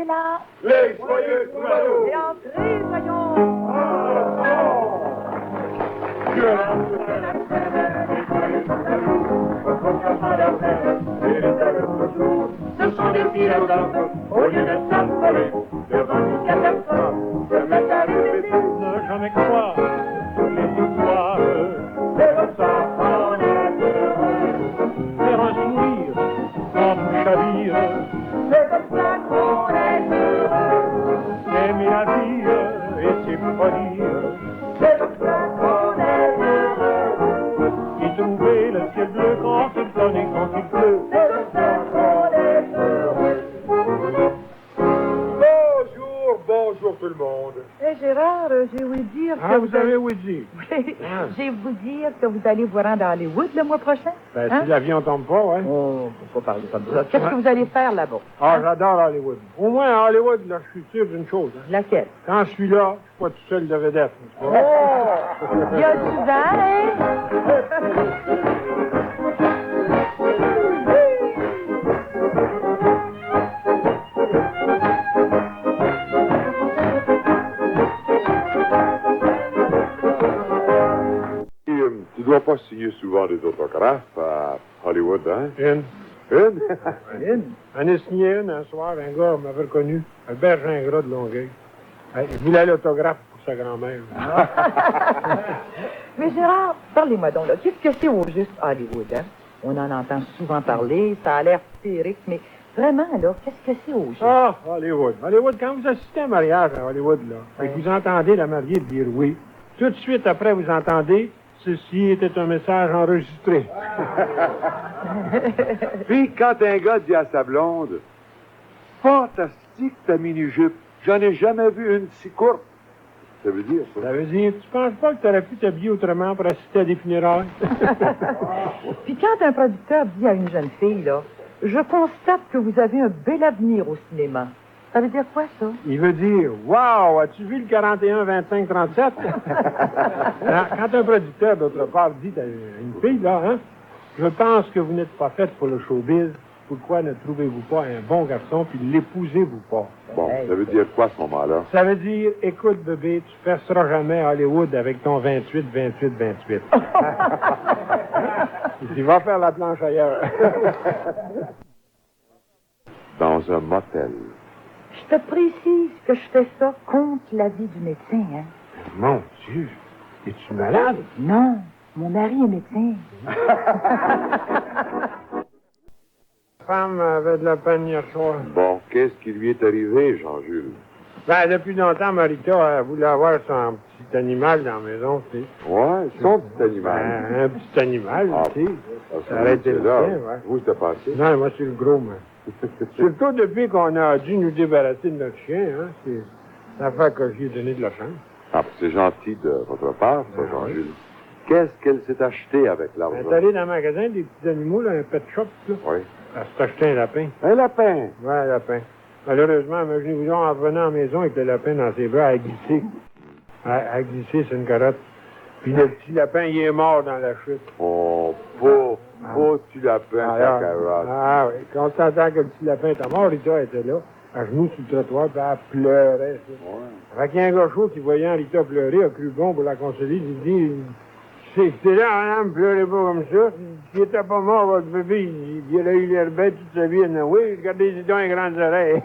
est là. Les joyeux troubadours. Et entrez, voyons. Ce sont des philosophes, au lieu de s'affoler devant une catastrophe, se mettent à répéter. Ne jamais croire toutes les histoires, C'est comme ça qu'on est heureux. faire un sourire quand tout chavire, C'est comme ça qu'on est heureux. aimer la vie et ses folies, C'est comme ça qu'on est heureux. y trouver le ciel bleu quand il sonne et quand il pleut. C'est comme ça qu'on est heureux. Bonjour tout le monde. Eh, Gérard, j'ai ouï dire que Ah, vous avez ouï dire. Oui, Ah. j'ai voulu dire que vous allez vous rendre à Hollywood le mois prochain. Ben, Hein? si l'avion tombe pas, ouais. Oh, faut pas parler comme ça. Qu'est-ce que vous allez faire là-bas? Ah, j'adore Hollywood. Au moins, à Hollywood, là, je suis sûr d'une chose. Hein. Laquelle? Quand je suis là, je suis pas tout seul de vedette. n'est-ce Oh! pas? Il y a du vent, hein? Tu dois pas signer souvent des autographes à Hollywood, hein? Une. Une? J'en ai signé une un soir, un gars m'avait reconnu, un berger ingrat de Longueuil. Il voulait l'autographe pour sa grand-mère. Mais Gérard, parlez-moi donc, là. Qu'est-ce que c'est au juste Hollywood, hein? On en entend souvent parler, ça a l'air féerique, mais vraiment, là, qu'est-ce que c'est au juste? Ah, Hollywood. Hollywood, quand vous assistez à un mariage à Hollywood, là, et que vous entendez la mariée dire oui, tout de suite après, vous entendez « Ceci était un message enregistré ». Puis, quand un gars dit à sa blonde, « Fantastique ta mini-jupe, j'en ai jamais vu une si courte », ça veut dire ça. Ça veut dire, tu penses pas que tu aurais pu t'habiller autrement pour assister à des funérailles? Puis quand un producteur dit à une jeune fille, là, « Je constate que vous avez un bel avenir au cinéma », ça veut dire quoi, ça? Il veut dire, « Wow, as-tu vu le 41, 25, 37? » Quand un producteur, d'autre part, dit à une fille, là, hein, « Je pense que vous n'êtes pas faite pour le showbiz, pourquoi ne trouvez-vous pas un bon garçon, puis l'épousez-vous pas? » Bon, ça veut dire quoi à ce moment-là? Ça veut dire, écoute, bébé, tu perceras jamais à Hollywood avec ton 28, 28, 28. Il va faire la planche ailleurs. Dans un motel. Je te précise que je fais ça contre l'avis du médecin, hein? Mon Dieu, es-tu malade? Non, mon mari est médecin. La femme avait de la peine hier soir. Bon, qu'est-ce qui lui est arrivé, Jean-Jules? Ben, depuis longtemps, Marita a voulu avoir son petit animal dans la maison, tu sais. Ouais, son petit animal. Un petit animal, Ah, tu sais. Ça ça aurait été le là. sien, ouais. Vous, c'était passé? Non, moi, c'est le gros, moi. Surtout depuis qu'on a dû nous débarrasser de notre chien, hein. C'est l'affaire que j'ai donné de la chance. Ah, c'est gentil de votre part, ça, Jean-Jules. Qu'est-ce qu'elle s'est acheté avec Elle l'argent? est allée dans le magasin des petits animaux, là, un pet shop, là. Oui. Elle s'est acheté un lapin. Un lapin. Ouais, un lapin. Malheureusement, imaginez-vous, en revenant à la maison avec le lapin dans ses bras, elle a glissé. Elle a glissé sur une carotte. Puis le petit lapin, il est mort dans la chute. Oh, beau petit lapin, Alors, ta carotte. ah oui, quand on s'entend que le petit lapin était mort, Rita était là, à genoux sur le trottoir, puis elle pleurait. Ça. Ouais. Fait qu'il y a un gars chaud qui voyant Rita pleurer, a cru bon pour la consoler, il dit, c'est là, madame, pleurez pas comme ça. S'il était pas mort, votre bébé, il aurait eu l'air bête toute sa vie. Oui, regardez, c'est donc les grandes oreilles.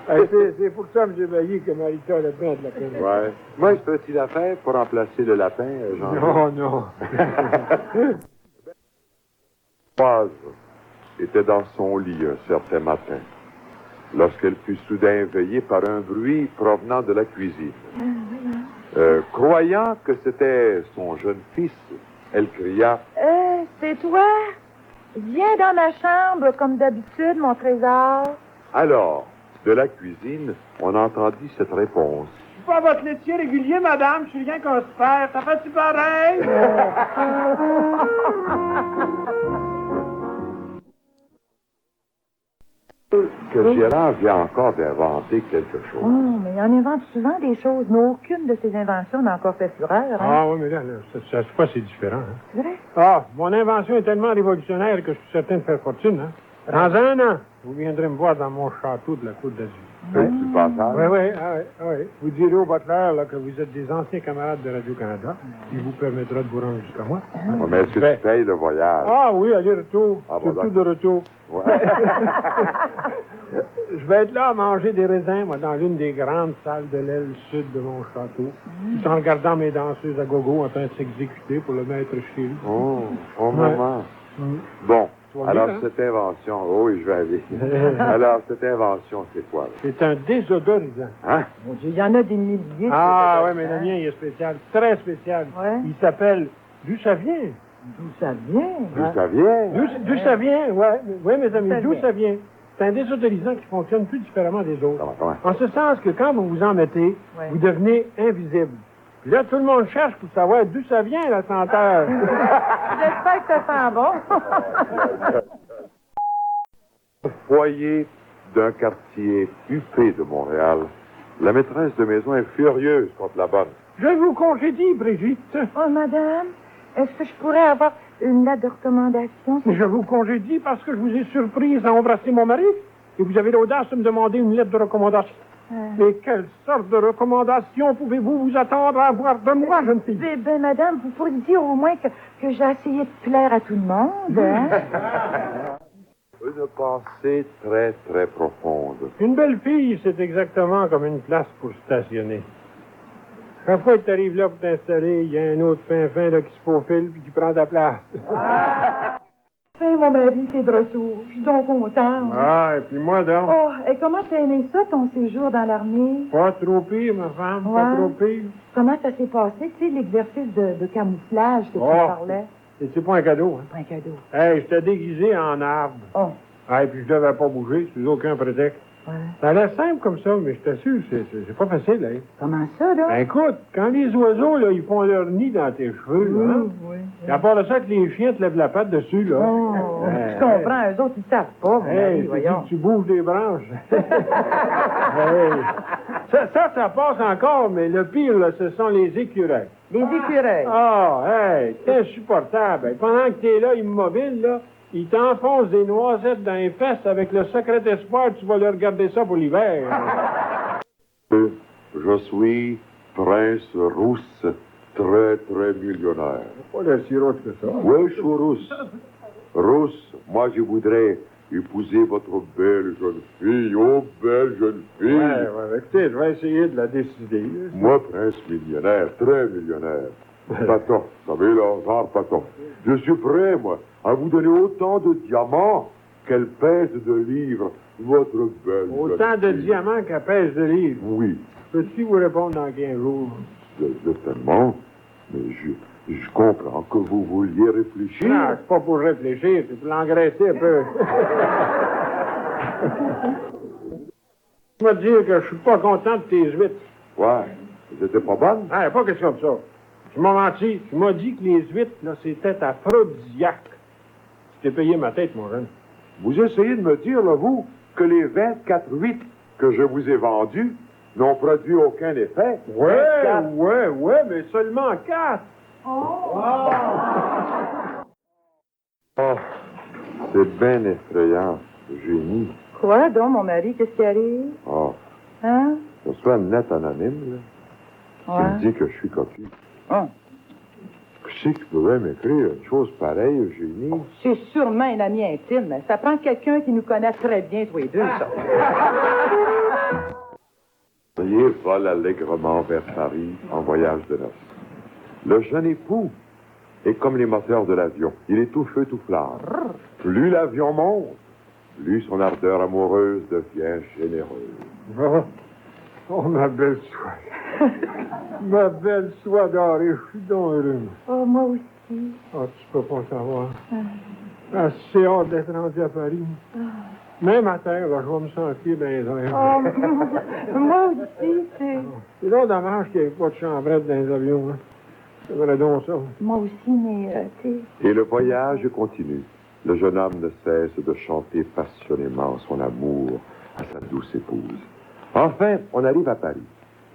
C'est pour ça, M. Bailly, que Marita a le pain de la peine. Ouais. Moi, je peux-il la faire pour remplacer le lapin, Jean-Jules? Non, non. Paz était dans son lit un certain matin, lorsqu'elle fut soudain éveillée par un bruit provenant de la cuisine. Croyant que c'était son jeune fils, elle cria C'est toi? Viens dans ma chambre, comme d'habitude, mon trésor. Alors, de la cuisine, on entendit cette réponse. Je suis pas votre laitier régulier, madame. Je suis rien qu'on se perd. Ça fait-tu pareil? Que Gérard vient encore d'inventer quelque chose. Oh, mais il en invente souvent des choses, mais aucune de ces inventions n'a encore fait fureur, hein? Ah oui, mais là, ça se passe, c'est différent. Hein? C'est vrai? Ah, mon invention est tellement révolutionnaire que je suis certain de faire fortune. Hein? Dans un an, vous viendrez me voir dans mon château de la Côte d'Azur. Fais-tu du passage? Oui. Vous direz au butler là, que vous êtes des anciens camarades de Radio-Canada. Il vous permettra de vous rendre jusqu'à moi. Oh, mais est-ce que tu payes le voyage? Ah oui, aller-retour. Ah, bon, Surtout de retour. Ouais. Je vais être là à manger des raisins, moi, dans l'une des grandes salles de l'aile sud de mon château, tout en regardant mes danseuses à gogo en train de s'exécuter pour le maître chéri. Oh, au moment. Bon, vas alors bien, hein? cette invention... Oh, oui, je vais aller. Alors, cette invention, c'est quoi, là? C'est un désodorisant. Hein? Mon Dieu, il y en a des milliers. Ah, oui, mais le mien, il est spécial, très spécial. Ouais. Il s'appelle D'où ça vient? D'où ça vient? D'où ça vient? D'où ça vient? Oui, mes amis, Ça d'où vient. ça vient? C'est un désodorisant qui fonctionne plus différemment des autres. Comment? En ce sens que quand vous vous en mettez, Ouais. vous devenez invisible. Puis là, tout le monde cherche pour savoir d'où ça vient, la senteur. J'espère que ça sent bon. Au foyer d'un quartier huppé de Montréal, la maîtresse de maison est furieuse contre la bonne. Je vous congédie, Brigitte. Oh, madame, est-ce que je pourrais avoir une lettre de recommandation? Je vous congédie parce que je vous ai surprise à embrasser mon mari et vous avez l'audace de me demander une lettre de recommandation. Mais quelle sorte de recommandation pouvez-vous vous attendre à avoir de moi, jeune fille? Ben, madame, vous pourriez dire au moins que j'ai essayé de plaire à tout le monde, hein? Une pensée très, très profonde. Une belle fille, c'est exactement comme une place pour stationner. Chaque fois que tu arrives là pour t'installer, il y a un autre fin là, qui se faufile puis qui prend ta place. Enfin, mon mari, c'est de retour. Je suis donc contente. Ah, et puis moi donc. Oh, et comment t'as aimé ça, ton séjour dans l'armée? Pas trop pire, ma femme, pas Ouais. trop pire. Comment ça s'est passé, tu sais, l'exercice de camouflage que tu Oh. parlais? Et c'est pas un cadeau, hein? Pas un cadeau. Hey, j'étais déguisé en arbre. Oh, Ah, et puis je devais pas bouger, sous aucun prétexte. ouais. Ça a l'air simple comme ça, mais je t'assure, c'est pas facile, hein? Comment ça, là? Ben, écoute, quand les oiseaux, là, ils font leur nid dans tes cheveux, là, hein? oui. Et à part de ça, que les chiens te lèvent la patte dessus, là. Oh, Hey, je comprends, eux autres, ils savent pas, mon Hey, mari, tu voyons. dis que tu bouges des branches. Hey. Ça passe encore, mais le pire, là, ce sont les écureuils. Les écureuils. Ah, hey, c'est insupportable. Et pendant que t'es là, immobile, là, ils t'enfoncent des noisettes dans les fesses avec le secret espoir que tu vas leur garder ça pour l'hiver. Je suis prince rousse, très, très millionnaire. Pas de si rouge que ça. Oui, je suis rousse. Rousse, moi, je voudrais épouser votre belle jeune fille. Oh, belle jeune fille. Ouais, écoutez, je vais essayer de la décider. là. Moi, prince millionnaire, très millionnaire. Paton, vous savez, là, genre Paton. Je suis prêt, moi, à vous donner autant de diamants qu'elle pèse de livres, votre belle Autant jeune de fille. diamants qu'elle pèse de livres. Oui, Peux-tu vous répondre dans 15 jours? certainement. Mais je comprends que vous vouliez réfléchir. Non, c'est pas pour réfléchir, c'est pour l'engraisser un peu. Je vais te dire que je suis pas content de tes huîtres. Ouais, vous étiez pas bonne? Ah, pas question de ça. Tu m'as menti. Tu m'as dit que les huîtres, là, c'était aphrodisiaque. Tu t'es payé ma tête, mon jeune. Vous essayez de me dire, là, vous, que les 24 huîtres que je vous ai vendus n'ont produit aucun effet? 24. Ouais, mais seulement 4. Oh, c'est bien effrayant, génie. Quoi, donc, mon mari, qu'est-ce qui arrive? Oh, Hein? je suis un net anonyme, là. Tu me dis que je suis cocu. Oh. Qui c'est qui pourrait m'écrire une chose pareille, Eugénie? C'est sûrement un ami intime. Ça prend quelqu'un qui nous connaît très bien, tous les deux, ça. Soyez vole allègrement vers Paris en voyage de noces. Le jeune époux est comme les moteurs de l'avion. Il est tout feu, tout flamme. Plus l'avion monte, plus son ardeur amoureuse devient généreuse. Oh, ma belle soie. Ma belle soie dorée, je suis donc heureux. Oh, moi aussi. Oh, tu peux pas savoir. Ah, c'est hâte d'être rendu à Paris. Même à terre, là, je vais me sentir dans les airs. Oh, moi aussi, C'est donc dommage qu'il n'y ait pas de chambrette dans les avions. Hein. C'est vrai donc ça. Moi aussi, mais, tu sais... Et le voyage continue. Le jeune homme ne cesse de chanter passionnément son amour à sa douce épouse. Enfin, on arrive à Paris.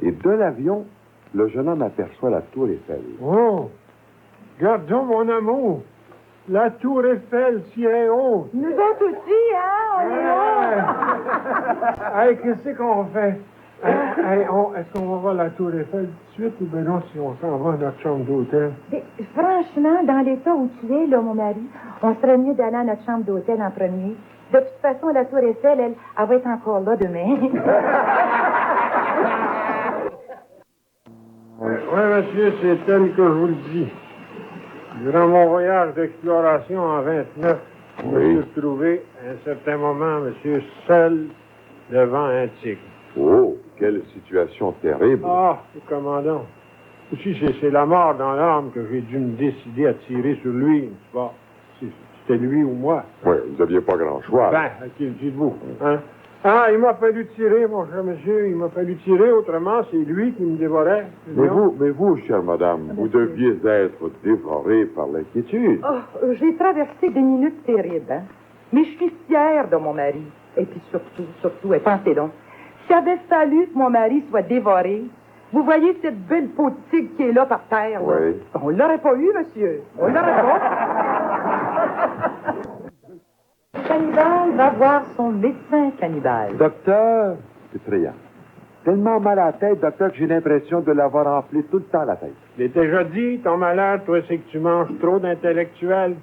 Et de l'avion, le jeune homme aperçoit la tour Eiffel. Oh! Regarde donc, mon amour! La tour Eiffel, si haut. Nous autres aussi, hein? On est là. Hey, qu'est-ce qu'on fait? Est-ce qu'on va voir la tour Eiffel tout de suite ou bien non, si on s'en va à notre chambre d'hôtel? Mais, franchement, dans l'état où tu es, là, mon mari, on serait mieux d'aller à notre chambre d'hôtel en premier. De toute façon, la tour Eiffel, elle va être encore là demain. Oui, monsieur, c'est tel que je vous le dis. Durant mon voyage d'exploration en 29, je me suis trouvé, à un certain moment, monsieur, seul devant un tigre. Oh, quelle situation terrible. Ah, commandant. Aussi, c'est la mort dans l'âme que j'ai dû me décider à tirer sur lui, n'est-ce pas? C'était lui ou moi. Oui, vous n'aviez pas grand choix. Ben, dites-vous, hein? Ah, il m'a fallu tirer, mon cher monsieur, il m'a fallu tirer, autrement, c'est lui qui me dévorait. Mais vous, chère madame, vous deviez être dévorée par l'inquiétude. Oh, j'ai traversé des minutes terribles, hein? Mais je suis fière de mon mari. Et puis surtout, et pensez donc, s'il avait fallu que mon mari soit dévoré, vous voyez cette belle peau de tigre qui est là par terre, là? Oui. On l'aurait pas eu, monsieur. On l'aurait pas. Le cannibale va voir son médecin cannibale. Docteur, c'est rien. Tellement mal à la tête, docteur, que j'ai l'impression de l'avoir enflé tout le temps la tête. Je l'ai déjà dit, ton malheur, toi, c'est que tu manges trop d'intellectuels.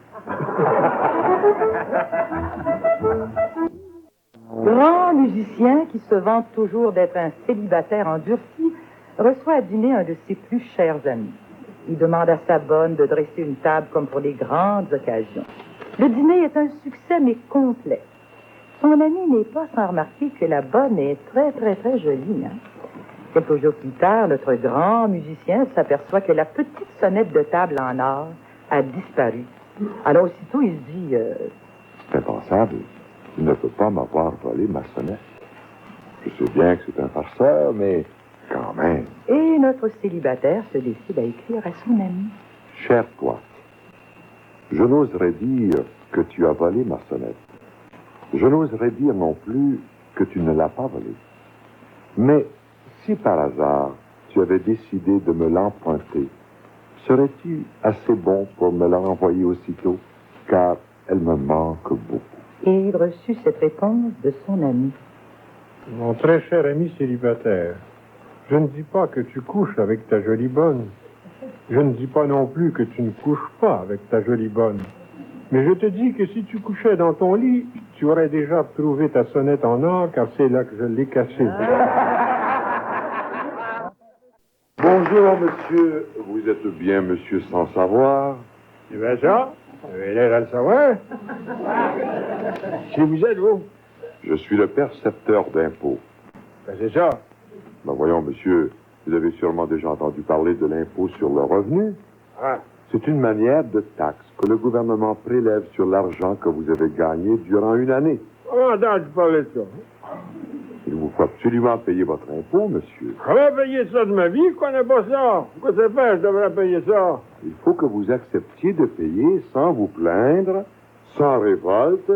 Grand musicien qui se vante toujours d'être un célibataire endurci reçoit à dîner un de ses plus chers amis. Il demande à sa bonne de dresser une table comme pour les grandes occasions. Le dîner est un succès, mais complet. Son ami n'est pas sans remarquer que la bonne est très, très, très jolie. Hein? Quelques jours plus tard, notre grand musicien s'aperçoit que la petite sonnette de table en or a disparu. Alors aussitôt, il se dit... C'est impensable. Il ne peut pas m'avoir volé ma sonnette. Je sais bien que c'est un farceur, mais quand même. Et notre célibataire se décide à écrire à son ami. Cher toi, je n'oserais dire que tu as volé ma sonnette. Je n'oserais dire non plus que tu ne l'as pas volée. Mais si par hasard tu avais décidé de me l'emprunter, serais-tu assez bon pour me la renvoyer aussitôt, car elle me manque beaucoup. Et il reçut cette réponse de son ami. Mon très cher ami célibataire, je ne dis pas que tu couches avec ta jolie bonne. Je ne dis pas non plus que tu ne couches pas avec ta jolie bonne. Mais je te dis que si tu couchais dans ton lit, tu aurais déjà trouvé ta sonnette en or, car c'est là que je l'ai cachée. Bonjour, monsieur. Vous êtes bien monsieur sans savoir? C'est bien ça? Vous avez l'air à le savoir. Qui vous êtes, vous? Je suis le percepteur d'impôts. Ben, c'est ça. Ben voyons, monsieur, vous avez sûrement déjà entendu parler de l'impôt sur le revenu. Ah. C'est une manière de taxe que le gouvernement prélève sur l'argent que vous avez gagné durant une année. Comment entends-tu parler de ça? Il vous faut absolument payer votre impôt, monsieur. Comment payer ça de ma vie? Je connais pas ça. Pourquoi ça fait? Je devrais payer ça. Il faut que vous acceptiez de payer sans vous plaindre, sans révolte,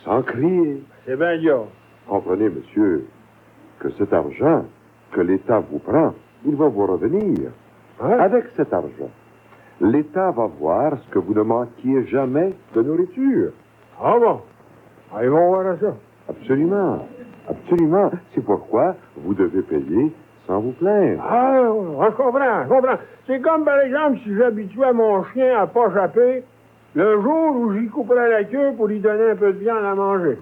sans crier. C'est bien gars. Comprenez, monsieur, que cet argent que l'État vous prend, il va vous revenir. Hein? Avec cet argent, l'État va voir ce que vous ne manquiez jamais de nourriture. Ah bon? Ah, ils vont voir ça. Absolument. Absolument. C'est pourquoi vous devez payer sans vous plaindre. Ah, je comprends. C'est comme, par exemple, si j'habituais mon chien à pas chapper le jour où j'y couperais la queue pour lui donner un peu de viande à manger.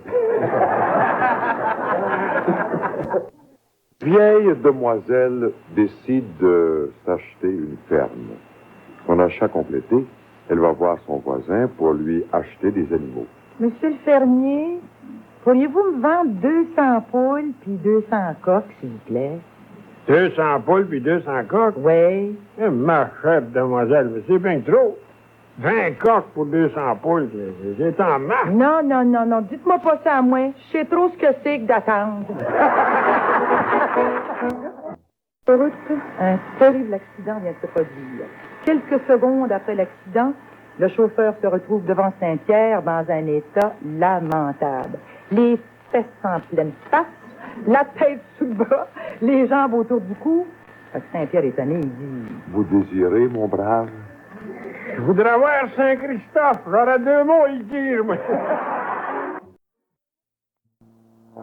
Vieille demoiselle décide de s'acheter une ferme. Son achat complété, elle va voir son voisin pour lui acheter des animaux. Monsieur le fermier, pourriez-vous me vendre 200 poules puis 200 coqs, s'il vous plaît? 200 poules puis 200 coques? Oui. Eh, ma chère demoiselle, mais c'est bien trop. 20 coques pour 200 poules, c'est en masse. Non, dites-moi pas ça à moi. Je sais trop ce que c'est que d'attendre. Sur route, un terrible accident vient de se produire. Quelques secondes après l'accident, le chauffeur se retrouve devant Saint-Pierre dans un état lamentable. Les fesses en pleine face, la tête sous le bras, les jambes autour du cou. Saint-Pierre étonné, il dit... Vous désirez, mon brave? Je voudrais voir Saint-Christophe. J'aurais 2 mots à y dire, moi.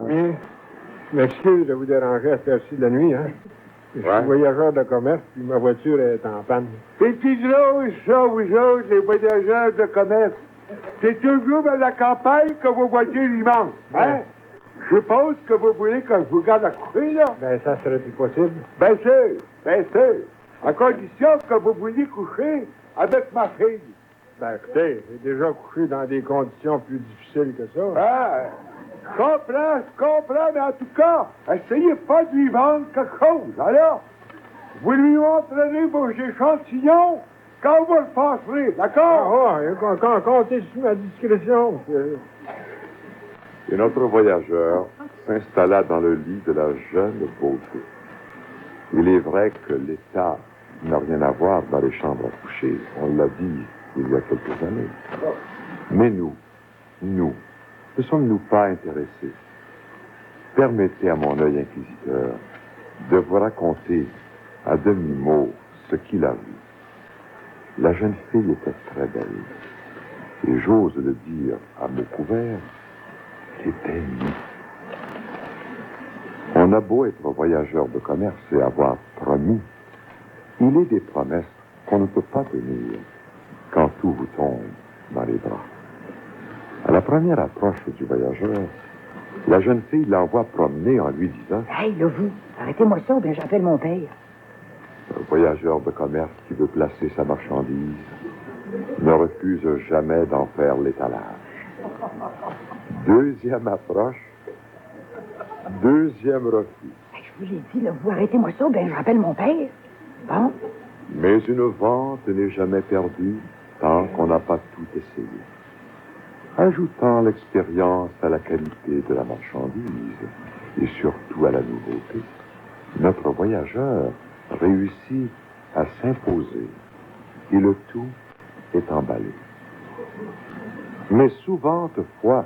Bien. Je m'excuse de vous déranger à cette heure-ci de la nuit, hein. Je suis voyageur de commerce, puis ma voiture est en panne. C'est drôle, ça, vous autres, les voyageurs de commerce. C'est toujours dans la campagne que vos voitures y manquent, hein? Je suppose que vous voulez que je vous garde à coucher, là? Ben, ça serait-il possible? Bien sûr. À condition que vous vouliez coucher avec ma fille. Ben, écoutez, j'ai déjà couché dans des conditions plus difficiles que ça. Ah, je comprends, mais en tout cas, essayez pas de lui vendre quelque chose. Alors, vous lui montrerez vos échantillons quand vous le passerez, d'accord? Comptez sur ma discrétion. Et notre voyageur s'installa dans le lit de la jeune beauté. Il est vrai que l'État n'a rien à voir dans les chambres à coucher. On l'a dit il y a quelques années. Mais nous, ne sommes-nous pas intéressés? Permettez à mon œil inquisiteur de vous raconter à demi-mot ce qu'il a vu. La jeune fille était très belle, et j'ose le dire à mots couverts, était nue. On a beau être voyageur de commerce et avoir promis, il est des promesses qu'on ne peut pas tenir quand tout vous tombe dans les bras. À la première approche du voyageur, la jeune fille l'envoie promener en lui disant « Hey, là, vous, arrêtez-moi ça ou bien j'appelle mon père. » Un voyageur de commerce qui veut placer sa marchandise ne refuse jamais d'en faire l'étalage. Deuxième approche, deuxième refus. Hey, je vous l'ai dit, là, vous, arrêtez-moi ça ou bien j'appelle mon père. Bon? Mais une vente n'est jamais perdue tant qu'on n'a pas tout essayé. Ajoutant l'expérience à la qualité de la marchandise et surtout à la nouveauté, notre voyageur réussit à s'imposer et le tout est emballé. Mais souvent, toutefois,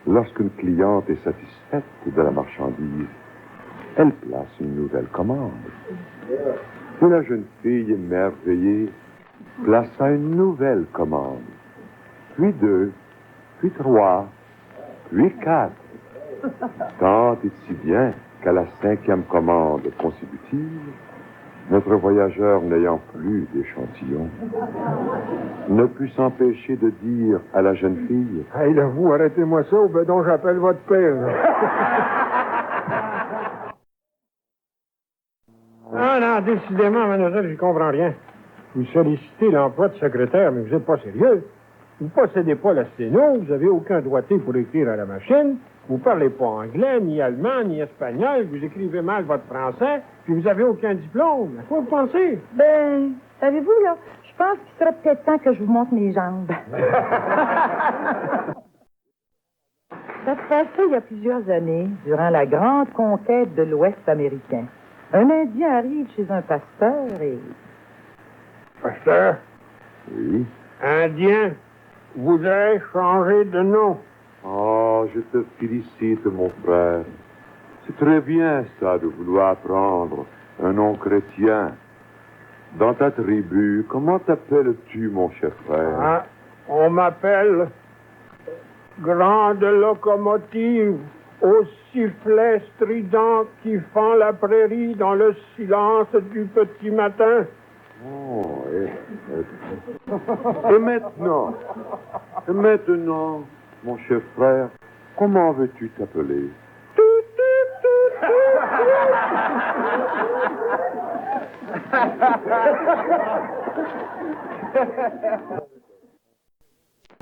lorsqu'une cliente est satisfaite de la marchandise, elle place une nouvelle commande. Et la jeune fille émerveillée plaça une nouvelle commande, puis 2, puis 3, puis 4. Tant et si bien qu'à la 5e commande consécutive, notre voyageur, n'ayant plus d'échantillon, ne put s'empêcher de dire à la jeune fille « Hey, là, vous, arrêtez-moi ça ou bien donc j'appelle votre père. » Ah non, décidément, mademoiselle, je comprends rien. Vous sollicitez l'emploi de secrétaire, mais vous n'êtes pas sérieux. Vous ne possédez pas la sténo, vous n'avez aucun doigté pour écrire à la machine, vous ne parlez pas anglais, ni allemand, ni espagnol, vous écrivez mal votre français, puis vous n'avez aucun diplôme. À quoi vous pensez? Ben, savez-vous, là, je pense qu'il serait peut-être temps que je vous montre mes jambes. Ça se passait il y a plusieurs années, durant la grande conquête de l'Ouest américain. Un Indien arrive chez un pasteur et... Pasteur, Oui. Indien, voudrais changer de nom. Oh, je te félicite, mon frère. C'est très bien, ça, de vouloir prendre un nom chrétien. Dans ta tribu, comment t'appelles-tu, mon cher frère? Ah, on m'appelle Grande Locomotive au sifflet strident qui fend la prairie dans le silence du petit matin. Oh, et maintenant, mon cher frère, comment veux-tu t'appeler?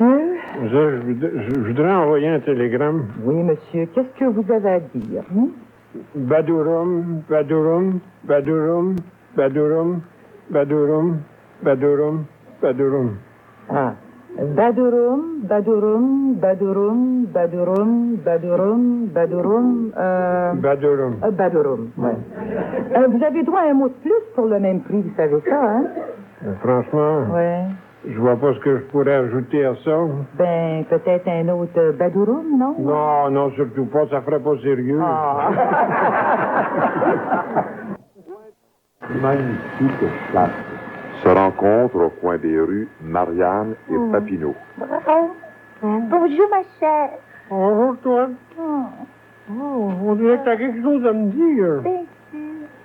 Je voudrais envoyer un télégramme. Oui, monsieur, qu'est-ce que vous avez à dire? Badurum, badurum, badurum, badurum, badurum, badurum, badurum. Ah, badurum, badurum, badurum, badurum, badurum, badurum, Badurum. badurum, ouais. Vous avez droit à un mot de plus pour le même prix, vous savez ça, hein? Franchement, Ouais. je vois pas ce que je pourrais ajouter à ça. Ben, peut-être un autre badurum, non? Non, non, surtout pas, ça ferait pas sérieux. Ah. Magnifique chasse, se rencontrent au coin des rues Marianne et Papineau. Bravo. Bonjour, ma chère. Bonjour, toi. Oh, Oh, on dirait que t'as quelque chose à me dire. bien sûr.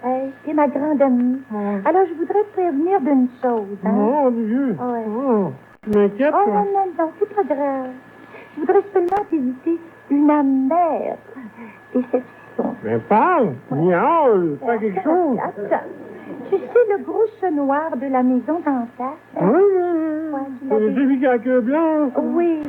Hey, t'es ma grande amie. Alors, je voudrais te prévenir d'une chose. Hein? Mon Dieu. Ouais. Oh, tu m'inquiètes, Oh, toi? non, non, non, c'est pas grave. Je voudrais seulement t'éviter une amère déception. Mais parle, miaule, fais quelque chose. Attends. Tu sais le gros chat noir de la maison d'en face? Oui, Ouais, tu c'est l'avais- celui qui a la queue blanche. Oui,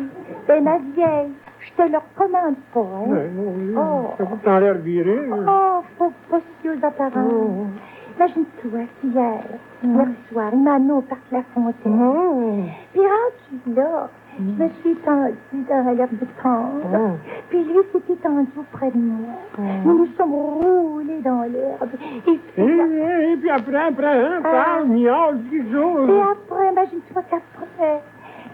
c'est ma vieille. Je te le recommande pas, hein? Ouais, oui. Oh. Ça faut que t'en l'air viré. Oh, faut pas si aux apparences. Imagine-toi, hier soir, il m'a amené au parc La Fontaine. Puis rendu là, je me suis étendue dans l'herbe de tendre. Puis lui s'est étendu auprès de moi. Nous nous sommes roulés dans l'herbe. Et Et puis après, hein, parle, miaule, dis quelque chose. Et après, imagine-toi qu'après,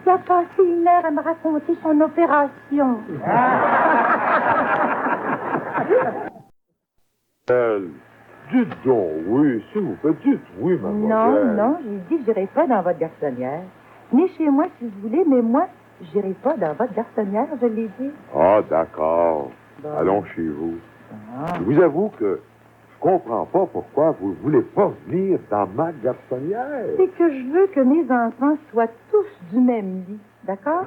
il a passé 1 heure à me raconter son opération. Dites donc, oui, s'il vous plaît, dites oui, mademoiselle. Non, j'ai dit que j'irai pas dans votre garçonnière. Venez chez moi si vous voulez, mais moi, j'irai pas dans votre garçonnière, je l'ai dit. Ah, d'accord. Bon. Allons chez vous. Ah. Je vous avoue que je comprends pas pourquoi vous voulez pas venir dans ma garçonnière. C'est que je veux que mes enfants soient tous du même lit, d'accord?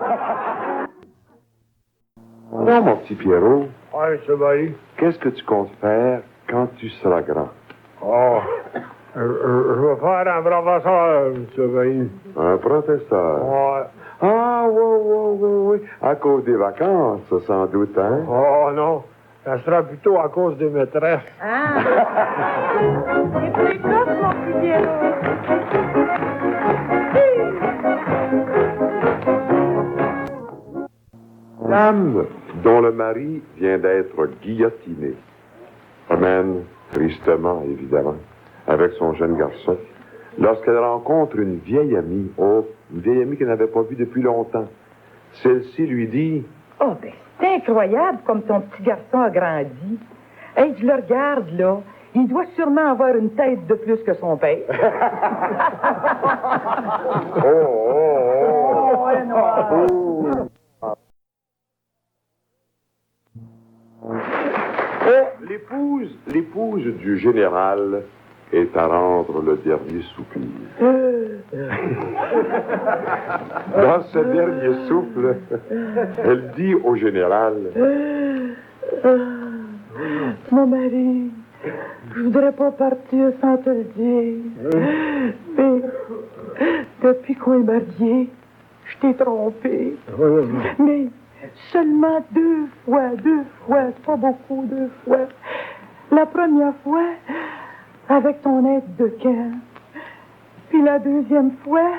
Non, mon petit Pierrot, Ouais, ça va aller. qu'est-ce que tu comptes faire quand tu seras grand? Oh, je vais faire un professeur, ça va aller. Un professeur. Ouais. Ah, oui. À cause des vacances, sans doute, hein? Oh, non. Ça sera plutôt à cause des maîtresses. Ah! C'est précoce, mon petit Pierrot. Dame dont le mari vient d'être guillotiné promène tristement, évidemment, avec son jeune garçon, lorsqu'elle rencontre une vieille amie qu'elle n'avait pas vue depuis longtemps. Celle-ci lui dit... Oh, ben, c'est incroyable comme ton petit garçon a grandi. Hey, je le regarde, là. Il doit sûrement avoir une tête de plus que son père. L'épouse du général est à rendre le dernier soupir. Dans ce dernier souffle, elle dit au général... Mon mari, je voudrais pas partir sans te le dire. Mais depuis qu'on est mariés, je t'ai trompé. Mais seulement 2 fois, c'est pas beaucoup, 2 fois. La première fois, avec ton aide de camp. Puis la deuxième fois,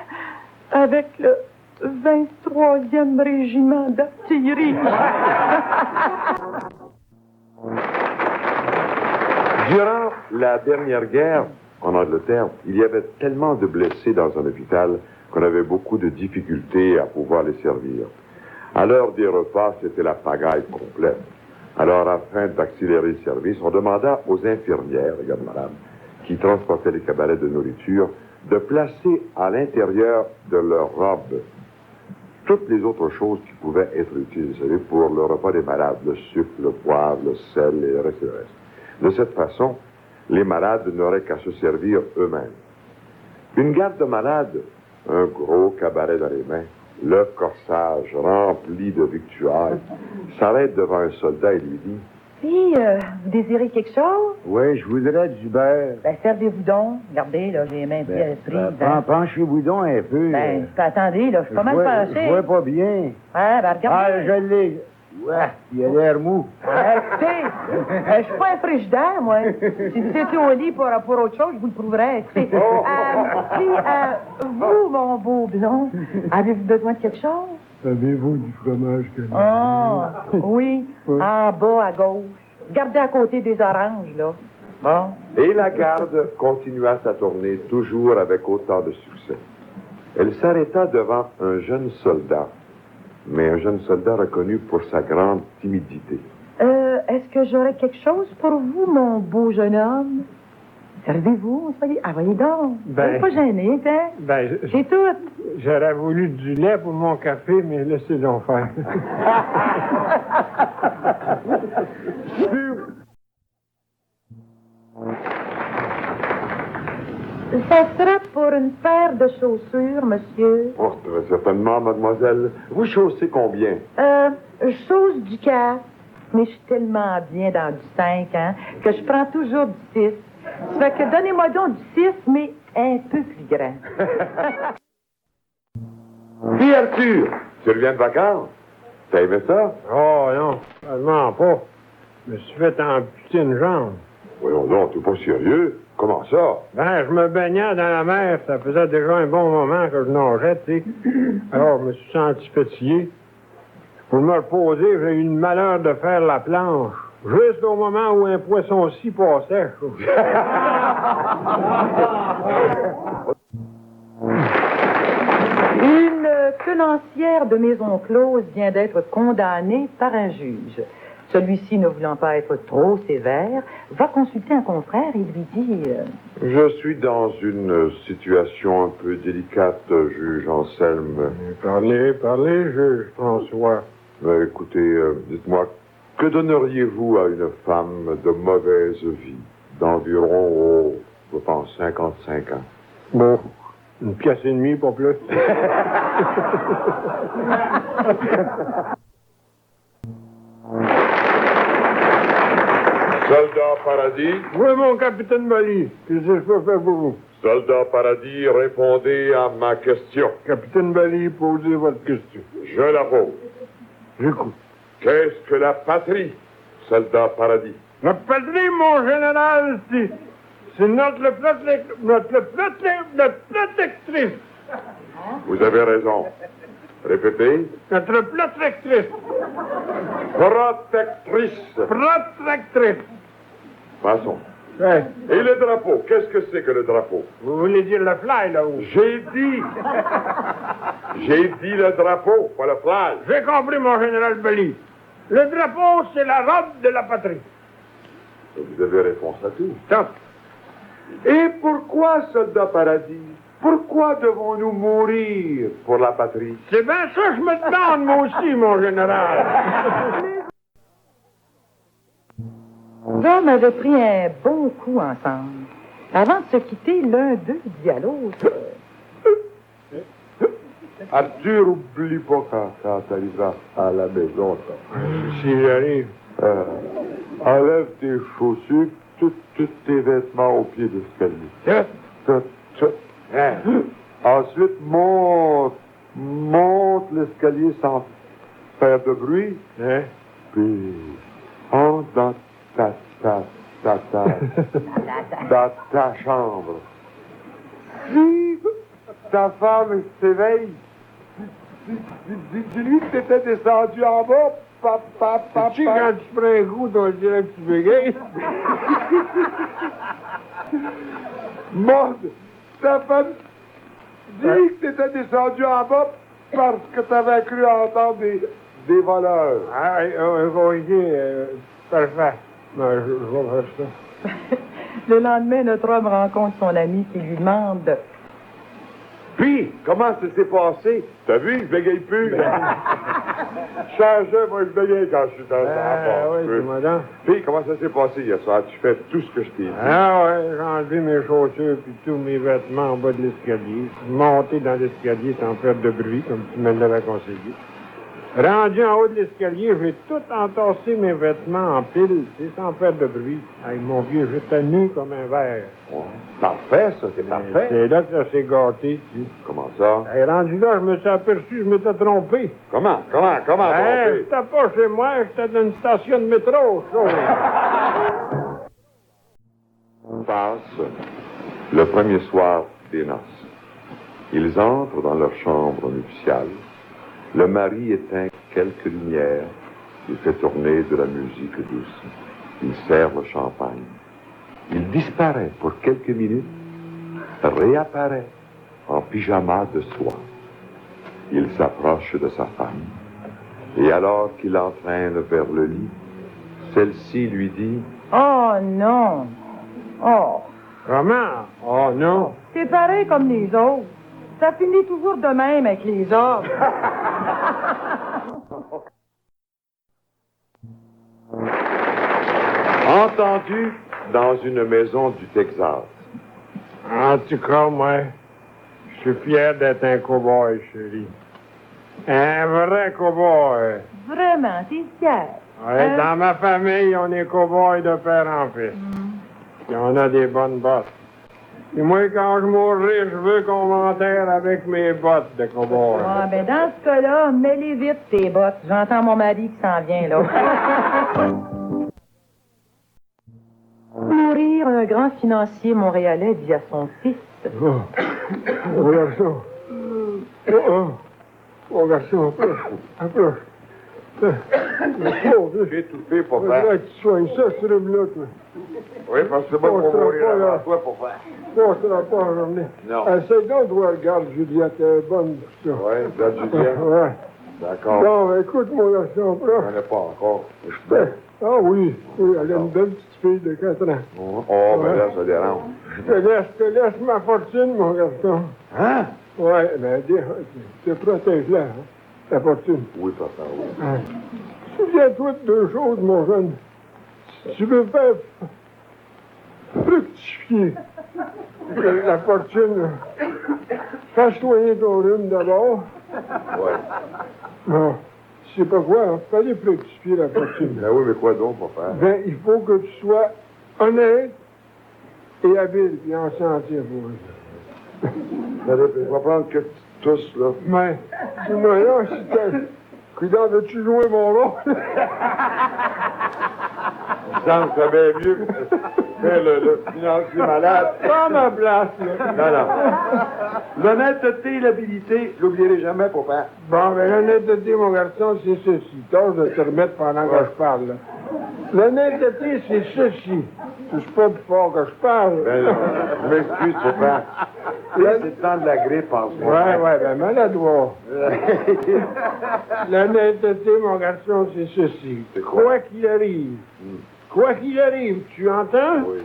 avec le 23e régiment d'artillerie. Durant la dernière guerre en Angleterre, il y avait tellement de blessés dans un hôpital qu'on avait beaucoup de difficultés à pouvoir les servir. À l'heure des repas, c'était la pagaille complète. Alors, afin d'accélérer le service, on demanda aux infirmières, regarde madame, qui transportaient les cabarets de nourriture, de placer à l'intérieur de leur robe toutes les autres choses qui pouvaient être utilisées, vous savez, pour le repas des malades, le sucre, le poivre, le sel et le reste et le reste. De cette façon, les malades n'auraient qu'à se servir eux-mêmes. Une garde de malades, un gros cabaret dans les mains, le corsage rempli de victuailles, s'arrête devant un soldat et lui dit « Puis, vous désirez quelque chose? Oui, je voudrais du beurre. Ben, servez-vous donc. Regardez, là, j'ai les mains bien prises. Penchez-vous donc un peu. Ben, attendez, là, je suis pas mal penché. Je vois pas bien. Ouais, ben, regardez. Ah, je l'ai. Ouais, il a l'air mou. Écoutez, je suis pas un frigidaire, moi. Si vous étiez au lit pour autre chose, je vous le prouverai. Écoutez, puis, vous, mon beau blond, avez-vous besoin de quelque chose? Avez-vous du fromage que Ah, oui, en bas à gauche. Regardez à côté des oranges, là. Bon. » Et la garde continua sa tournée, toujours avec autant de succès. Elle s'arrêta devant un jeune soldat, mais un jeune soldat reconnu pour sa grande timidité. Est-ce que j'aurais quelque chose pour vous, mon beau jeune homme? Servez-vous, soyez... Ah, voyez donc. Ben- Vous êtes pas gêné, hein? Ben, J'ai tout. j'aurais voulu du lait pour mon café, mais laissez donc faire. Ça sera pour une paire de chaussures, monsieur. Oh, très certainement, mademoiselle. Vous chaussez combien? Chose du 4. Mais je suis tellement bien dans du 5, hein, que je prends toujours du 6. Ça fait que donnez-moi donc du 6, mais un peu plus grand. Dis, Arthur, tu reviens de vacances? T'as aimé ça? Oh non, vraiment pas. Je me suis fait amputer une jambe. Voyons donc, t'es pas sérieux? Comment ça? Ben, je me baignais dans la mer, ça faisait déjà un bon moment que je nageais, tu sais. Alors, je me suis senti fatigué. Pour me reposer, j'ai eu le malheur de faire la planche, jusqu'au moment où un poisson-ci passait. Une tenancière de maison close vient d'être condamnée par un juge. Celui-ci, ne voulant pas être trop sévère, va consulter un confrère et lui dit... Je suis dans une situation un peu délicate, juge Anselme. Parlez, juge François. Écoutez, dites-moi, que donneriez-vous à une femme de mauvaise vie, d'environ, je pense, 55 ans? Bon, une pièce et demie, pas plus. Soldat Paradis, Oui, mon capitaine Bali, qu'est-ce que je peux faire pour vous? Soldat Paradis, répondez à ma question. Capitaine Bali, posez votre question. Je la pose. J'écoute. Qu'est-ce que la patrie, soldat Paradis? La patrie, mon général, c'est notre protectrice. Vous avez raison. Répétez. Notre protectrice. Protectrice. Protectrice. Passons. Ouais. Et le drapeau, qu'est-ce que c'est que le drapeau? Vous voulez dire le fly, là-haut? J'ai dit le drapeau, pas le flag. J'ai compris, mon général Bali. Le drapeau, c'est la robe de la patrie. Vous avez réponse à tout. Top. Et pourquoi, soldat Paradis? Pourquoi devons-nous mourir pour la patrie? C'est bien ça que je me demande, moi aussi, mon général. Les hommes avaient pris un bon coup ensemble. Avant de se quitter, l'un d'eux dit à l'autre... Arthur, oublie pas quand t'arriveras à la maison. Si j'arrive. Enlève tes chaussures, tous tes vêtements au pied de l'escalier. Tout. Ensuite, monte l'escalier sans faire de bruit. Hein? Puis, entre dans ta chambre. Si ta femme s'éveille, dis-lui que t'étais descendu en bas, papa. Tu quand tu prends un coup, on dirait que tu bégayes. Maud, ta femme dit que t'étais descendu en bas parce que t'avais cru entendre des voleurs. Ah, ok, parfait. Ben, je vais faire ça. Le lendemain, notre homme rencontre son ami qui lui demande... Puis, comment ça s'est passé? T'as vu, je bégaye plus. Changeais, moi, je bégaye quand je suis dans Ah, oui, c'est madame. Puis, comment ça s'est passé hier soir? Tu fais tout ce que je t'ai dit. Ah, ouais, j'ai enlevé mes chaussures puis tous mes vêtements en bas de l'escalier. Monté dans l'escalier sans faire de bruit, comme tu me l'avais conseillé. Rendu en haut de l'escalier, j'ai tout entassé mes vêtements en pile, sans faire de bruit. Avec mon vieux, j'étais nu comme un verre. Ouais. Parfait, ça, c'est parfait. C'est là que ça s'est gâté, tu sais. Comment ça? Et rendu là, je me suis aperçu que je m'étais trompé. Comment Hey, trompé? j'étais pas chez moi, j'étais dans une station de métro, ça. On passe le premier soir des noces. Ils entrent dans leur chambre nuptiale. Le mari éteint quelques lumières. Il fait tourner de la musique douce. Il sert le champagne. Il disparaît pour quelques minutes, réapparaît en pyjama de soie. Il s'approche de sa femme. Et alors qu'il l'entraîne vers le lit, celle-ci lui dit Oh non! Oh, Comment? Oh non. C'est pareil comme les autres. Ça finit toujours de même avec les autres. Entendu dans une maison du Texas. En tout cas, moi, je suis fier d'être un cow-boy, chérie. Un vrai cow-boy. Vraiment, t'es fier. Ouais, dans ma famille, on est cow-boy de père en fils. Et on a des bonnes bottes. Et moi, quand je mourrai, je veux qu'on m'enterre avec mes bottes de cow-boy. Ah, ben dans ce cas-là, mets-les vite, tes bottes. J'entends mon mari qui s'en vient, là. Mourir, un grand financier montréalais dit à son fils. Oh, oh garçon. Oh, garçon, approche. J'ai étouffé, papa. Tu soignes ça, ce rhume-là, toi. Oui, parce que c'est pas pour mourir avant toi, papa. Non, ça va pas aujourd'hui. Non. Essaye donc de voir, regarde, Juliette, elle est bonne pour ça. Oui, regarde, Julien. Ouais. D'accord. Bon, ben, écoute, mon garçon, Je là. connais pas encore. Je suis Ben, bête. ah oui, oui, elle est une belle petite fille de 4 ans. Oh, ben là, ça dérange. Je te laisse ma fortune, mon garçon. Hein? Ouais, ben, te protège-la, hein, ta fortune. Oui, papa, oui. Hein. Souviens-toi de deux choses, mon jeune. Si tu veux faire fructifier la fortune, là, fais soigner ton rhume d'abord. Ouais. Non, je sais pas quoi, hein, fallait fructifier la fortune. Ben oui, mais quoi donc, papa? Ben, il faut que tu sois honnête et habile, puis en sentir pour eux. Je vais prendre que tous, là. Mais, dis-moi là, si t'as... Cuidado, veux-tu jouer mon rôle? Ça me ferait bien mieux que le financier malade. Prends ma place, là. Non, non. L'honnêteté et l'habilité, je l'oublierai jamais, papa. Bon, ben l'honnêteté, mon garçon, c'est ceci. Tâche de te remettre pendant que je parle, là. L'honnêteté, c'est ceci. Je suis pas plus fort que je parle. Ben non, je m'excuse, papa. Là, c'est le temps de la grippe en ce moment. Ouais, ben maladroit. L'honnêteté, mon garçon, c'est ceci. C'est quoi? Quoi qu'il arrive, tu entends? Oui.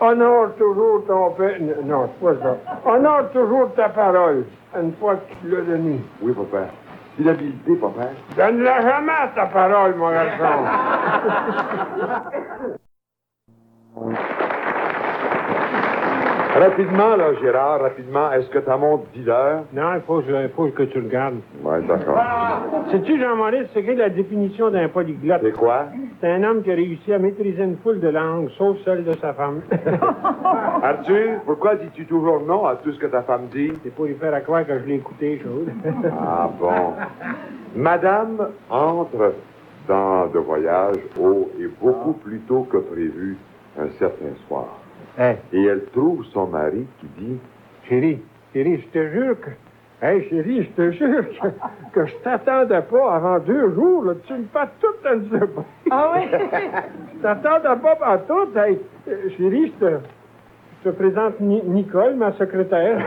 Honore toujours ton père. Non, c'est pas ça. Honore toujours ta parole, une fois que tu l'as donnée. Oui, papa. C'est l'habileté, papa. Donne-la jamais, ta parole, mon garçon. Rapidement, là, Gérard, rapidement, est-ce que ta montre dit l'heure? Non, il faut que tu le gardes. Oui, d'accord. Sais-tu, Jean-Maurice, c'est que la définition d'un polyglotte? C'est quoi? C'est un homme qui a réussi à maîtriser une foule de langues, sauf celle de sa femme. Arthur, pourquoi dis-tu toujours non à tout ce que ta femme dit? C'est pour lui faire à croire que je l'ai écouté, chose. Ah bon. Madame entre dans de voyage haut et beaucoup plus tôt que prévu un certain soir. Hey, Et elle trouve son mari qui dit... chérie, je te jure que... Hey, chérie, je te jure que je t'attendais pas avant 2 jours, là. Tu me fais toute une surprise. Ah oui? Je t'attendais pas à tout. Hey, chérie, je te présente Nicole, ma secrétaire.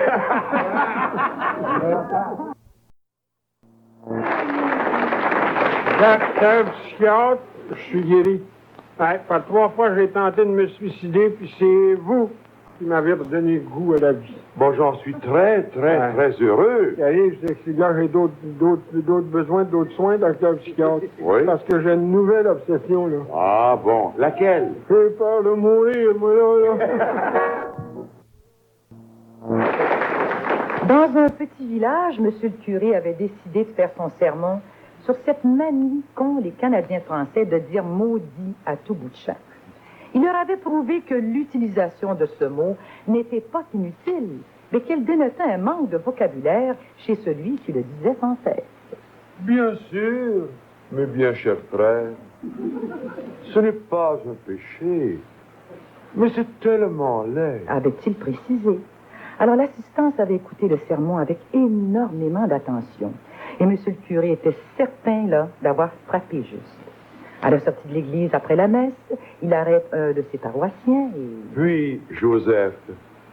T'es un psychiatre, je suis guéri. Ouais, par 3 fois, j'ai tenté de me suicider, puis c'est vous qui m'avez redonné goût à la vie. Bon, j'en suis très heureux. Ce qui arrive, c'est que là, j'ai d'autres besoins, d'autres soins, docteur psychiatre. Oui. Parce que j'ai une nouvelle obsession, là. Ah bon. Laquelle? J'ai peur de mourir, moi, là. Dans un petit village, M. le curé avait décidé de faire son sermon sur cette manie qu'ont les Canadiens français de dire maudit à tout bout de champ. Il leur avait prouvé que l'utilisation de ce mot n'était pas inutile, mais qu'elle dénotait un manque de vocabulaire chez celui qui le disait sans cesse. Bien sûr, mes bien chers frères, ce n'est pas un péché, mais c'est tellement laid. Avait-il précisé. Alors l'assistance avait écouté le sermon avec énormément d'attention. Et M. le curé était certain, là, d'avoir frappé juste. À la sortie de l'église, après la messe, il arrête un de ses paroissiens et... Puis, Joseph,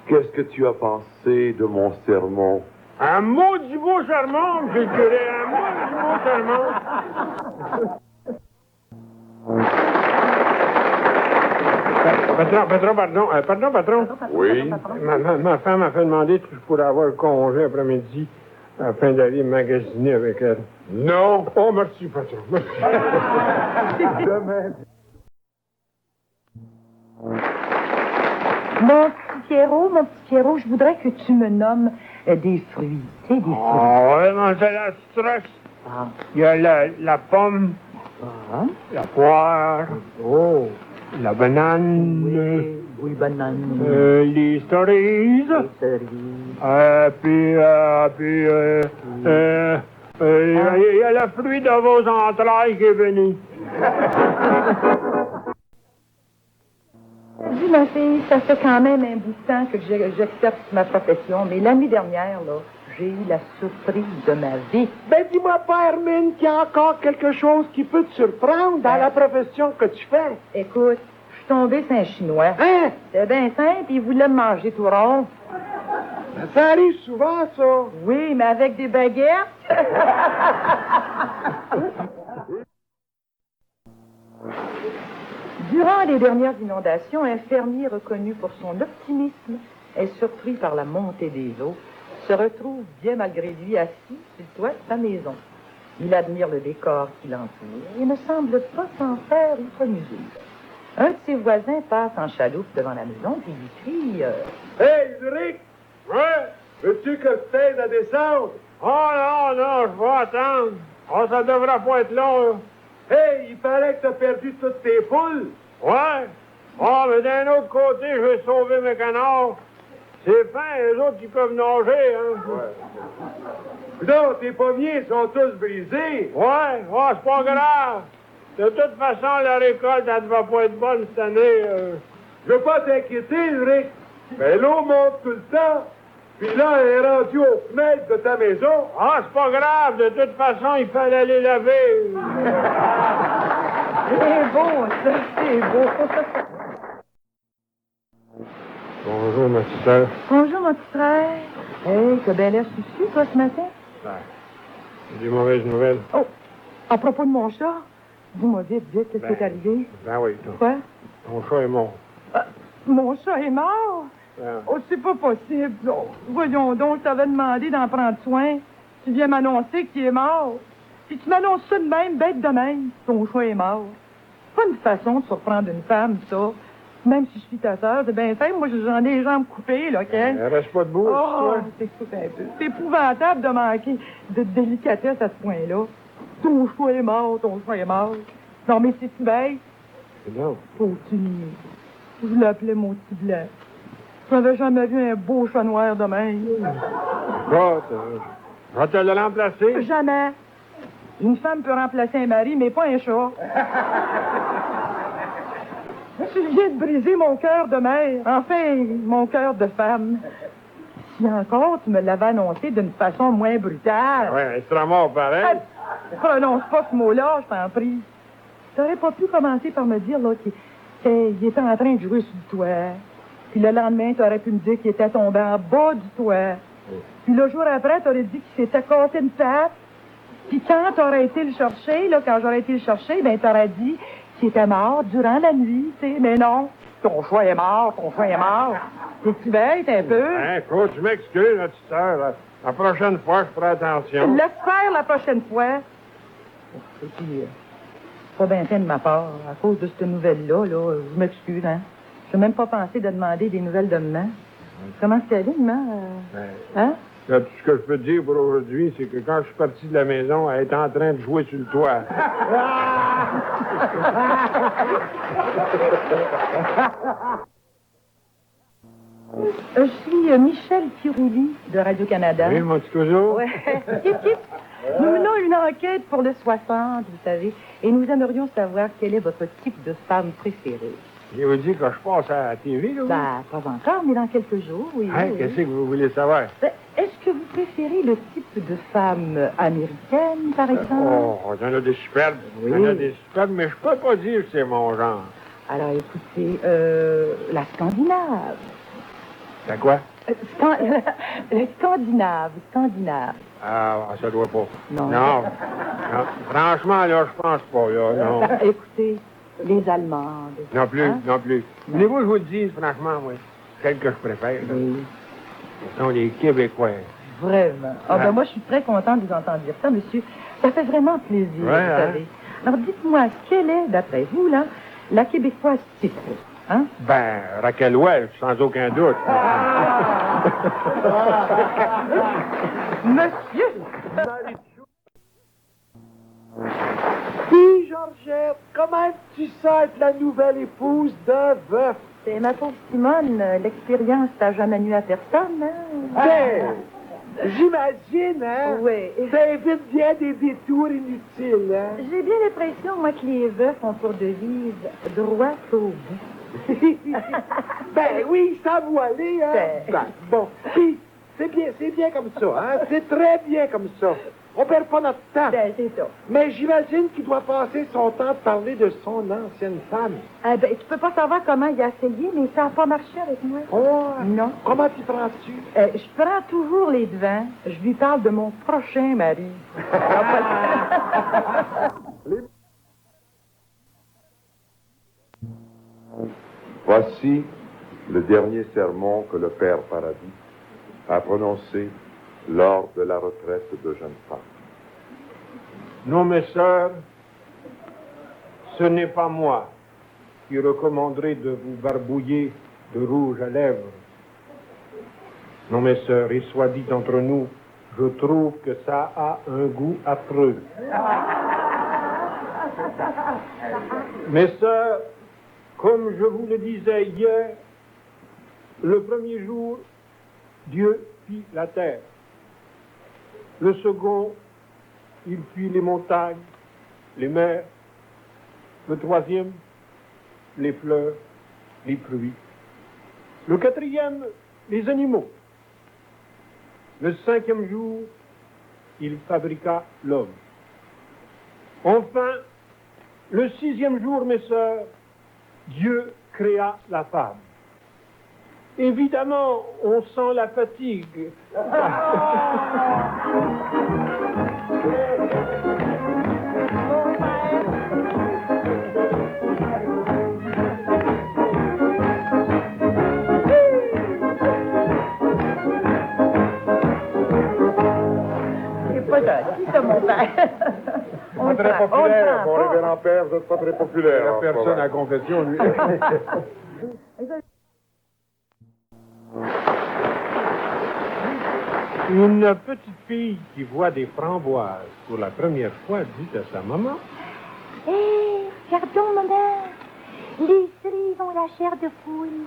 qu'est-ce que tu as pensé de mon sermon? Un mot du beau sermon, monsieur le curé, un mot du beau sermon. Patron. Oui. Ma femme m'a fait demander si je pourrais avoir le congé après-midi afin d'aller magasiner avec elle. Non. Oh, merci, patron. Merci. Demain. Mon petit Pierrot, je voudrais que tu me nommes des fruits. Tu sais, des fruits. Oh, ouais, non, c'est la stress. Ah. Il y a la pomme, Ah. la poire, la banane, Oui, banane. les cerises, puis il y a le fruit de vos entrailles qui est venu. Dis, ma fille, ça fait quand même un bout de temps que j'accepte ma profession, mais l'année dernière, là, j'ai eu la surprise de ma vie. Ben, dis-moi pas, Hermine, qu'il y a encore quelque chose qui peut te surprendre dans la profession que tu fais. Écoute, je suis tombée sur un Chinois. Hein? C'était bien simple, il voulait me manger tout rond. Ça arrive souvent, ça. Oui, mais avec des baguettes. Durant les dernières inondations, un fermier reconnu pour son optimisme et surpris par la montée des eaux se retrouve bien malgré lui assis sur le toit de sa maison. Il admire le décor qui l'entoure et ne semble pas s'en faire outre mesure. Un de ses voisins passe en chaloupe devant la maison et lui crie Hey, Ulrich! Ouais? Veux-tu que je t'aide la descente? Oh non, je vais attendre. Oh, ça devrait pas être long, là. Hey, il paraît que t'as perdu toutes tes poules. Ouais? Oh, mais d'un autre côté, je vais sauver mes canards. C'est fin, les autres, ils peuvent nager, hein? Non, tes pommiers sont tous brisés. Ouais, c'est pas grave. De toute façon, la récolte, elle ne va pas être bonne cette année. Je veux pas t'inquiéter, Ulrich. Mais l'eau monte tout le temps. Puis là, elle est rendue aux fenêtres de ta maison. Ah, c'est pas grave. De toute façon, il fallait les laver. C'est beau, ça, c'est beau. Bonjour, ma petite sœur. Bonjour, mon petit frère. Hey, t'as bien l'air soucieux, toi, ce matin? J'ai des mauvaises nouvelles. Oh, à propos de mon chat, dis-moi vite, qu'est-ce qui est arrivé? Ben oui, toi. Quoi? Ton chat est mort. Mon chat est mort? Ben, Oh, c'est pas possible. Oh, voyons donc, je t'avais demandé d'en prendre soin. Tu viens m'annoncer qu'il est mort. Puis tu m'annonces ça de même, bête de même. Ton chat est mort. C'est pas une façon de surprendre une femme, ça. Même si je suis ta sœur, c'est bien simple. Moi, j'en ai les jambes coupées, là, OK? elle reste pas debout, Oh, toi. c'est un peu. C'est épouvantable de manquer de délicatesse à ce point-là. Ton chat est mort, ton chat est mort. Non, mais c'est-tu bête? Non. Faut-tu nier? Je l'appelais mon petit blanc. Je n'avais jamais vu un beau chat noir de même. Je vais te le remplacer. Jamais. Une femme peut remplacer un mari, mais pas un chat. Tu viens de briser mon cœur de mère. Enfin, mon cœur de femme. Si encore, tu me l'avais annoncé d'une façon moins brutale. Ouais, elle sera mort pareil. Prononce pas ce mot-là, je t'en prie. T'aurais pas pu commencer par me dire là, qu'il était en train de jouer sur le toit. Puis le lendemain, t'aurais pu me dire qu'il était tombé en bas du toit. Puis le jour après, t'aurais dit qu'il s'était cassé une patte. Puis quand t'aurais été le chercher, là, quand j'aurais été le chercher, ben t'aurais dit qu'il était mort durant la nuit, tu sais. Mais non, ton choix est mort, ton choix est mort. T'es-tu bête un peu? Hein, écoute, tu m'excuses, ma petite sœur. La prochaine fois, je ferai attention. Laisse faire la prochaine fois. Et puis, pas bien fait de ma part. À cause de cette nouvelle-là, là, je m'excuse, hein. Je n'ai même pas pensé de demander des nouvelles de maman. Comment c'est allé, maman? Hein? Là, tout ce que je peux te dire pour aujourd'hui, c'est que quand je suis parti de la maison, elle était en train de jouer sur le toit. Je suis Michel Kirouli de Radio-Canada. Oui, mon petit cousin? Ouais. Nous menons une enquête pour le 60, vous savez, et nous aimerions savoir quel est votre type de femme préférée. Je vous dis que je passe à la TV, là. Ben, pas encore, mais dans quelques jours, oui. Hein, oui. qu'est-ce que vous voulez savoir? Ben, est-ce que vous préférez le type de femme américaine, par exemple? Oh, il y en a des superbes. Oui. Il y en a des superbes, mais je peux pas dire que c'est mon genre. Alors, écoutez, la Scandinave. C'est quoi? Le Scandinave. Ah, ça doit pas. Non. Non. Franchement, là, je pense pas, là. Non. Écoutez, Les Allemandes. Non plus, Hein? non plus. Non. Voulez-vous que je vous le dise, franchement, moi, celle que je préfère, là, Oui, ce sont les Québécois. vraiment. Ah, ben, moi, je suis très contente de vous entendre dire ça, monsieur. Ça fait vraiment plaisir, Ouais, vous hein? savez. Alors, dites-moi, quelle est, d'après vous, là, la Québécoise type? Hein? Ben, Raquel Welch, sans aucun doute. Monsieur! Puis, Georgette, comment tu sens être la nouvelle épouse d'un veuf? C'est ma pauvre Simone, l'expérience t'a jamais nu à personne, hein? Ben, j'imagine, hein? Oui. Ça évite bien des détours inutiles, hein? J'ai bien l'impression, moi, que les veufs ont pour devise droit au but. Ben oui, ça va aller, hein? Ben. Ben, bon, puis, c'est bien comme ça, hein? C'est très bien comme ça. On perd pas notre temps. Ben, c'est ça. Mais j'imagine qu'il doit passer son temps de parler de son ancienne femme. Ah, ben, tu peux pas savoir comment il a essayé, mais ça n'a pas marché avec moi. Oh, Non. comment t'y prends-tu? Je prends toujours les devants. Je lui parle de mon prochain mari. Voici le dernier sermon que le Père Paradis a prononcé lors de la retraite de jeunes femmes. Non, mes sœurs, ce n'est pas moi qui recommanderai de vous barbouiller de rouge à lèvres. Non, mes sœurs, et soit dit entre nous, je trouve que ça a un goût affreux. Mes sœurs, comme je vous le disais hier, le premier jour, Dieu fit la terre. Le second, il fit les montagnes, les mers. Le troisième, les fleurs, les pluies. Le quatrième, les animaux. Le cinquième jour, il fabriqua l'homme. Enfin, le sixième jour, mes sœurs, Dieu créa la femme. Évidemment, on sent la fatigue. C'est pas gentil, ça, mon père. Pas très populaire, mon révérend père, vous n'êtes pas très populaire. La en ce personne moment. à confession, lui. Une petite fille qui voit des framboises pour la première fois dit à sa maman: Hé, pardon, maman. Les cerises ont la chair de poule.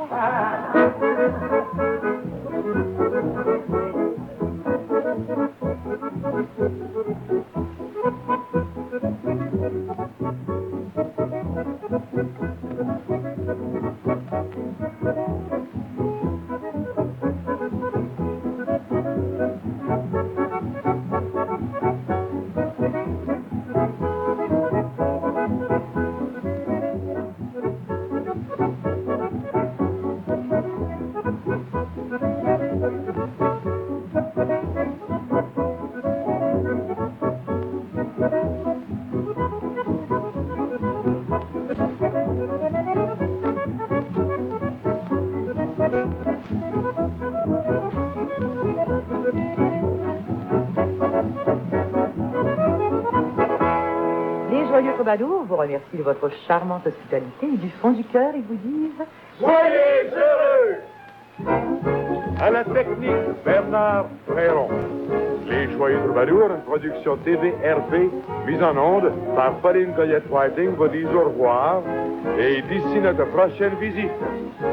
Les joyeux troubadours vous remercient de votre charmante hospitalité et du fond du cœur, ils vous disent... Soyez heureux! À la technique, Bernard Fréron. Les Joyeux Troubadours, une production TVRP, mise en onde par Pauline Goyette-Whiting, vous dit au revoir. Et d'ici notre prochaine visite,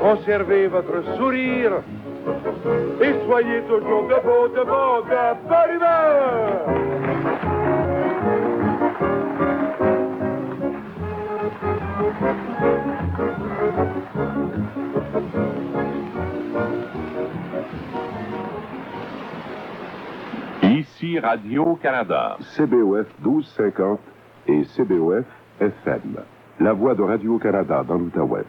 conservez votre sourire et soyez toujours de bonne humeur! Ici Radio-Canada. CBOF 1250 et CBOF FM. La voix de Radio-Canada dans l'Outaouais.